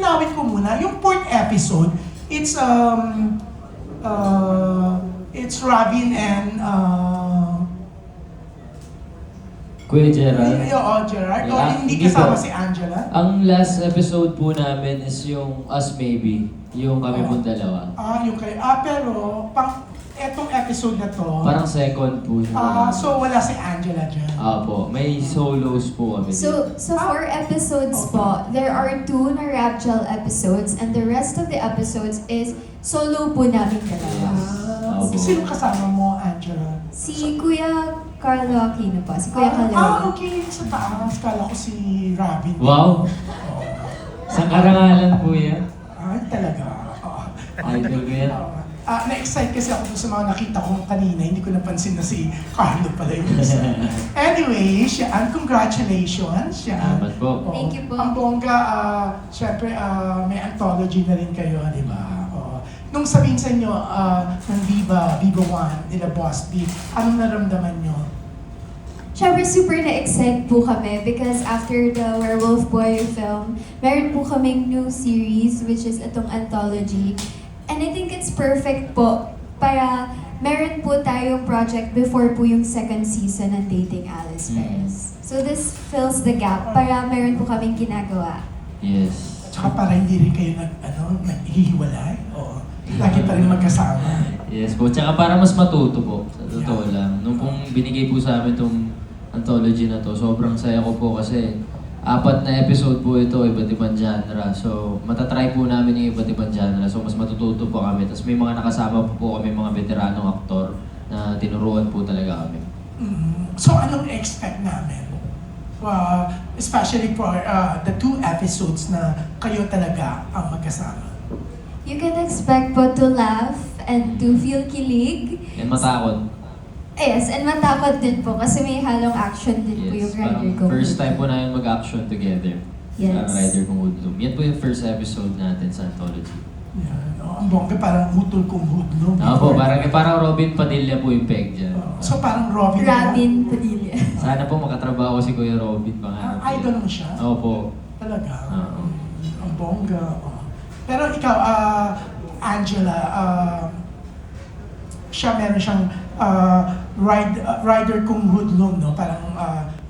linawin ko muna, yung 4th episode, it's Robin and Kuya Gerald. Gerard. O, Yeah, hindi hindi kasama po. si Angela. Ang last episode po namin is yung Us Maybe. Yung kami pong dalawa. Yung kayo. Pero, etong episode na to, Parang second po siya. so wala si Angela dyan. Po, may solos po kami. So 4 episodes po, there are 2 na rap gel episodes and the rest of the episodes is solo po namin dalawa. Opo. Sino kasama mo, Angela? Si Kuya Carlo Aquino po, si Kuya Carlo. Okay. Sa taas. Kala ko si Robin. Wow! Sa karangalan po yan. Ay, talaga. Idol ko yan. Na-excite kasi ako dun sa mga nakita ko kanina. Hindi ko napansin na si Carlo pala yung isa. Anyway, Sian, congratulations, Sian. Salamat po. Thank you po. Ang bongga, syempre, may anthology na rin kayo, di ba? Nung sabihin sa inyo ng Viva 1, nila Boss B, anong naramdaman nyo? Siyempre super na-excite po kami because after the Werewolf Boy film, meron po kaming new series which is itong anthology. And I think it's perfect po para meron po tayong project before po yung second season ng Dating Alice Perez. So this fills the gap para meron po kaming ginagawa. Yes. At saka para hindi rin kayo naghihiwalay. Oo. Lagi pa rin magkasama. Yes po. Tsaka para mas matuto po. Sa totoo lang. Nung pong binigay po sa amin itong anthology na to, sobrang saya ko po kasi 4 na episode po ito, iba't ibang genre. So, matatry po namin yung iba't ibang genre. So, mas matututo po kami. Tapos may mga nakasama po kami, mga veteranong aktor na tinuruan po talaga kami. So, anong expect namin? Especially for the 2 episodes na kayo talaga ang magkasama. You can expect po to laugh and to feel kilig. And matakot. Yes, and matakot din po kasi may halong action din po yung rider parang ko. first time po namin mag-action together. Yes. Sa Rider Kong Hoodlum. Yan po yung first episode natin sa anthology. Yan. Ang bongga parang hutol kong hudlo. Po, parang Robin Padilla po yung peg dyan. So parang Robin. Robin Padilla. Sana po makatrabaho si Kuya Robin. Idol mo siya? Opo. Talaga? Oo. Ang bongga. Pero ikaw, Angela, meron siyang rider kung hoodlum, no? Parang,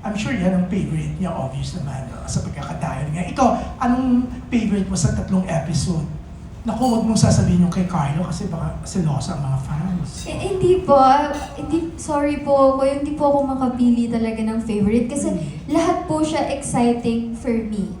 I'm sure yan ang favorite niya, obvious naman, sa pagkakatayo niya. Ikaw, anong favorite mo sa 3 episode? Naku, huwag mong sasabihin yung kay Carlo kasi baka selosa ang mga fans. Hindi po, sorry po ako, hindi po ako makapili talaga ng favorite kasi lahat po siya exciting for me.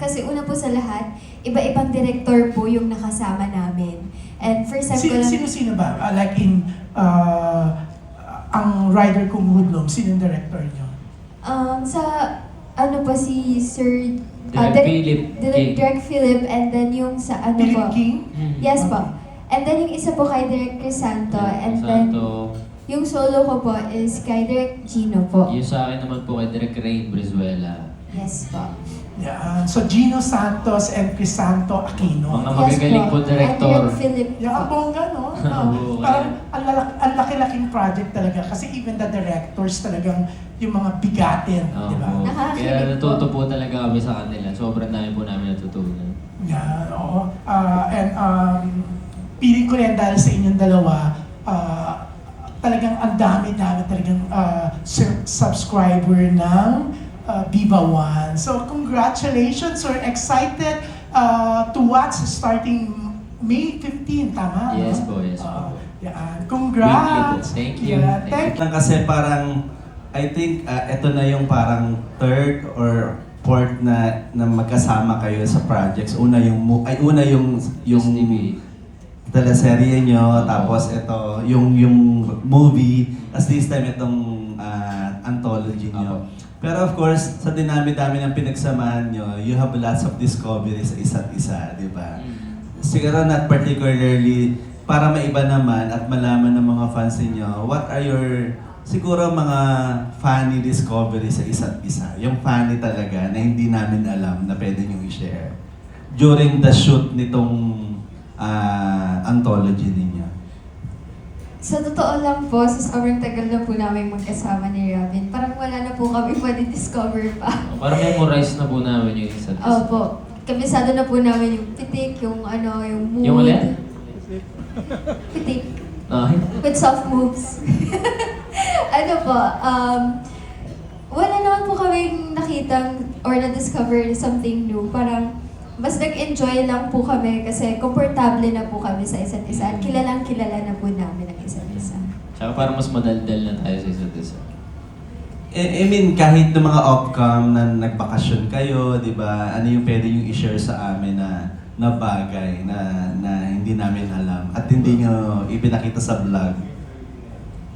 Kasi una po sa lahat, iba-ibang director po yung nakasama namin. And first time ko lang... Sino ba? Like in, ang rider kung hoodlum, sino yung director niyo? Si Sir... Direk Philip, and then yung sa Philip po. King? Yes po. And then yung isa po kay Direk Crisanto, and then yung solo ko po is kay Direk Gino po. Yung sa akin naman po kay Direk Rain Brizuela. Yes po. Yeah. So Gino Santos and Crisanto Aquino. Mga magagaling po director. And Direk Philip Yung ang bongga, no? Oo, Parang ang laki-laking project talaga. Kasi even the directors talagang yung mga bigatin, di ba? Kaya natuto po talaga kami sa kanila. Sobrang dami po namin natutunan. Yeah, oo. And feeling ko rin dahil sa inyong dalawa, talagang ang dami-dami talagang subscriber ng Viva 1. So congratulations, we're excited to watch starting May 15, tama? Yes no? po, yes po. Yan. Congrats! Thank you. Yeah, Thank thank Kasi parang, I think, ito na yung parang 3rd or 4th na magkasama kayo sa projects. Una yung STV. teleserye nyo, tapos ito, yung movie, as this time itong anthology nyo. Pero of course, sa dinami-dami ng pinagsamahan nyo, you have lots of discoveries sa isa't isa, di ba? Siguro not particularly, para maiba naman at malaman ng mga fans niyo, what are your siguro mga funny discoveries sa isa't isa? Yung funny talaga na hindi namin alam na pwede nyo i-share during the shoot nitong anthology ninyo. Sa totoo lang po, sa sobrang tagal na po namin magkasama ni Robin, parang wala na po kami pwede discover pa. Parang memorize na po namin yung isa't isa. Opo. kabisado na po namin yung pitik, yung yung mood. Yung ulit? Pitik. Okay. With soft moves. Ano po, wala naman po kaming nakitang or na-discover something new. Parang, mas nag-enjoy lang po kami kasi komportable na po kami sa isa't isa at kilalang kilala na po namin ang isa't isa. Tsaka parang mas madaldal na tayo sa isa't isa. I mean, kahit ng mga off-cam na nagbakasyon kayo, di ba, ano yung pwede yung i-share sa amin na bagay na hindi namin alam at hindi nyo ipinakita sa vlog?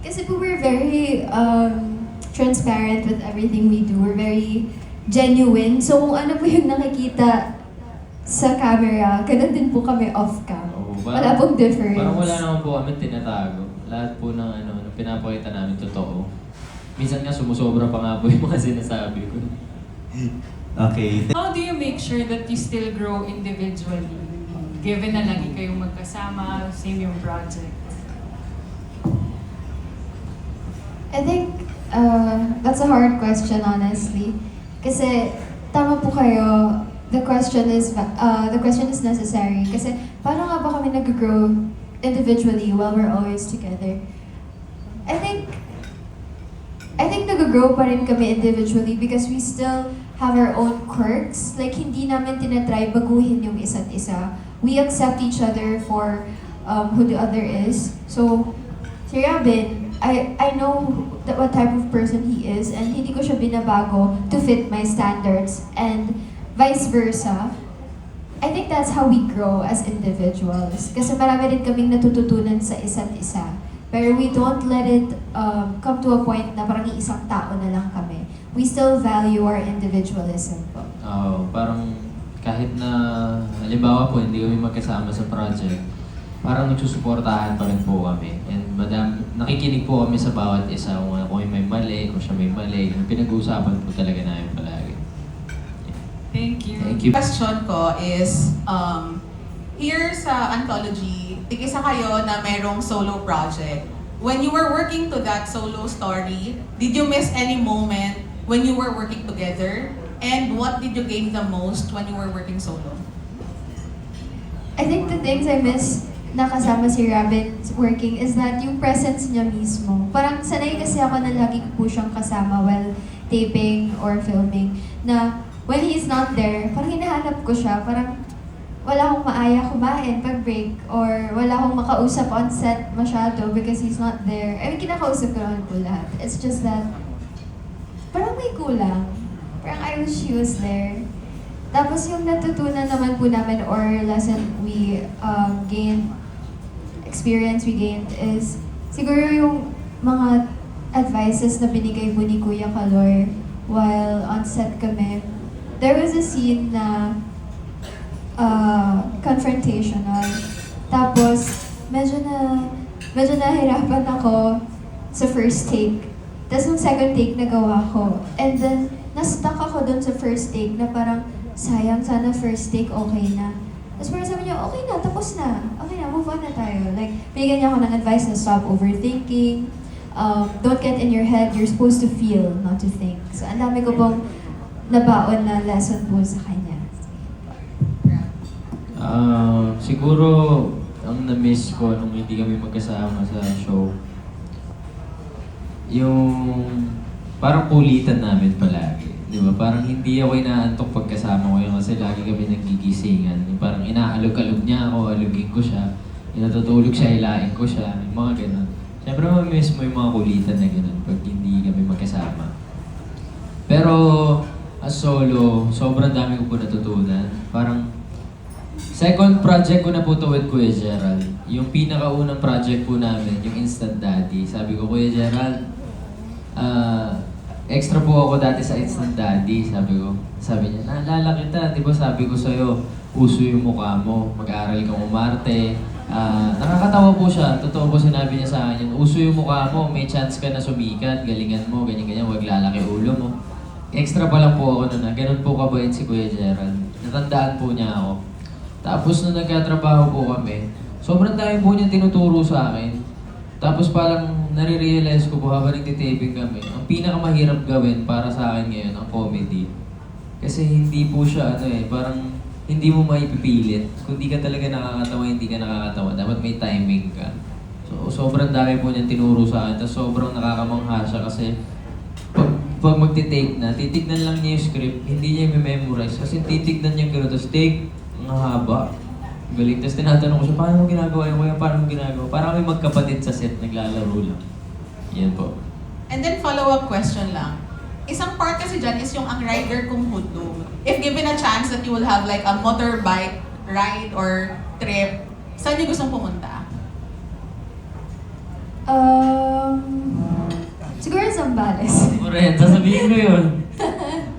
Kasi po we're very transparent with everything we do. We're very genuine. So kung ano po yung nakikita sa camera, ganun din po kami off-cam. Oo, Wala pong difference. Parang wala naman po kami tinatago. Lahat po ng ng pinapakita namin totoo. Minsan nga sumusobra pa nga po yung mga sinasabi ko. Okay. How do you make sure that you still grow individually? Given na lagi kayong magkasama, same yung project. I think that's a hard question, honestly. Kasi tama po kayo. The question is necessary. Kasi paano nga ba kami nag-grow individually while we're always together? I think nag-grow pa rin kami individually because we still have our own quirks. Like, hindi namin tinatry baguhin yung isa't isa. We accept each other for who the other is. So, si Robin, I know what type of person he is and hindi ko siya binabago to fit my standards and vice versa. I think that's how we grow as individuals. Kasi marami rin kaming natututunan sa isa't isa. Pero we don't let it come to a point na parang isang tao na lang kami. We still value our individualism po. Oo, parang kahit na, halimbawa po, hindi kami magkasama sa project, parang nagsusuportahan pa rin po kami. And nakikinig po kami sa bawat isa kung may mali, kung siya may mali. Yung pinag-uusapan po talaga namin palagi. Thank you. Thank you. Question ko is, here sa Anthology, tig-isa kayo na merong solo project. When you were working to that solo story, did you miss any moment when you were working together? And what did you gain the most when you were working solo? I think the things I miss na kasama si Robin working is that yung presence niya mismo. Parang sanay kasi ako na lagi ko po siyang kasama while taping or filming. Na when he's not there, parang hinahanap ko siya. Parang wala akong maaya kumain pag break or wala akong makausap on set masyado because he's not there. I mean, kinakausap ko naman po lahat. It's just that parang may kulang. Parang I wish he was there. Tapos yung natutunan naman po namin or lesson we gained, experience we gained is siguro yung mga advices na binigay po ni Kuya Kaloy while on set kami. There was a scene na confrontational. Tapos medyo nahirapan ako sa first take. Tapos yung second take nagawa ko. And then na-stuck ako dun sa first take na parang sayang, sana first take okay na. Tapos parang sabi niya, okay na, tapos na. Okay na, move on na tayo. Like, bigyan niya ako ng advice na stop overthinking. Don't get in your head, you're supposed to feel, not to think. So, ang dami ko pong nabaon na lesson po sa kanya. Siguro, ang na-miss ko nung hindi kami magkasama sa show, yung parang kulitan namin palagi. Di ba? Parang hindi ako inaantok pagkasama ko yun kasi lagi kami nagigisingan. Yung parang inaalog-alog niya ako, alugin ko siya. Inatutulog siya, hilain ko siya. Yung mga ganun. Siyempre, mamimiss mo yung mga kulitan na ganun pag hindi kami magkasama. Pero, as solo, sobrang dami ko po natutunan. Parang, second project ko na po to with Kuya Gerald. Yung pinakaunang project po namin, yung Instant Daddy. Sabi ko, Kuya Gerald, extra po ako dati sa Instant Daddy, sabi niya, naalala kita, di ba sabi ko sa'yo, uso yung mukha mo, mag-aaral kang umarte. Nakakatawa po siya, totoo po sinabi niya sa akin, uso yung mukha mo, may chance ka na sumikat, galingan mo, ganyan-ganyan, wag lalaki ulo mo. Extra pa lang po ako na ganun po kabait si Kuya Gerald. Natandaan po niya ako. Tapos nung nagkatrabaho po kami, sobrang dami po niya tinuturo sa akin. Tapos parang nare-realize ko po habang nagtitaping kami, ang pinakamahirap gawin para sa akin ngayon, ang comedy. Kasi hindi po siya parang hindi mo maipipilit. Kung di ka talaga nakakatawa, hindi ka nakakatawa. Dapat may timing ka. So, sobrang dami po niyang tinuro sa akin. Tapos sobrang nakakamangha siya kasi pag magti-take na, titignan lang niya yung script, hindi niya i-memorize. Kasi titignan niya gano'n, tapos take, ang haba. Galing. Tapos tinatanong ko siya, paano mo ginagawa yung kuya? Paano mo ginagawa? Parang may magkapatid sa set, naglalaro lang. Yan po. And then follow-up question lang. Isang part kasi dyan is yung ang rider kung hudlum. If given a chance that you will have like a motorbike ride or trip, saan niyo gustong pumunta? Siguro Zambales. Ren, sasabihin ko yun.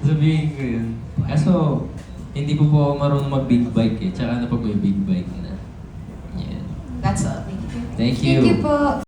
Sasabihin ko yun. Kaso, hindi po ako marunong mag-big bike eh. Tsaka na pag may big bike na. Yan. That's all. Thank you. Thank you. Thank you po.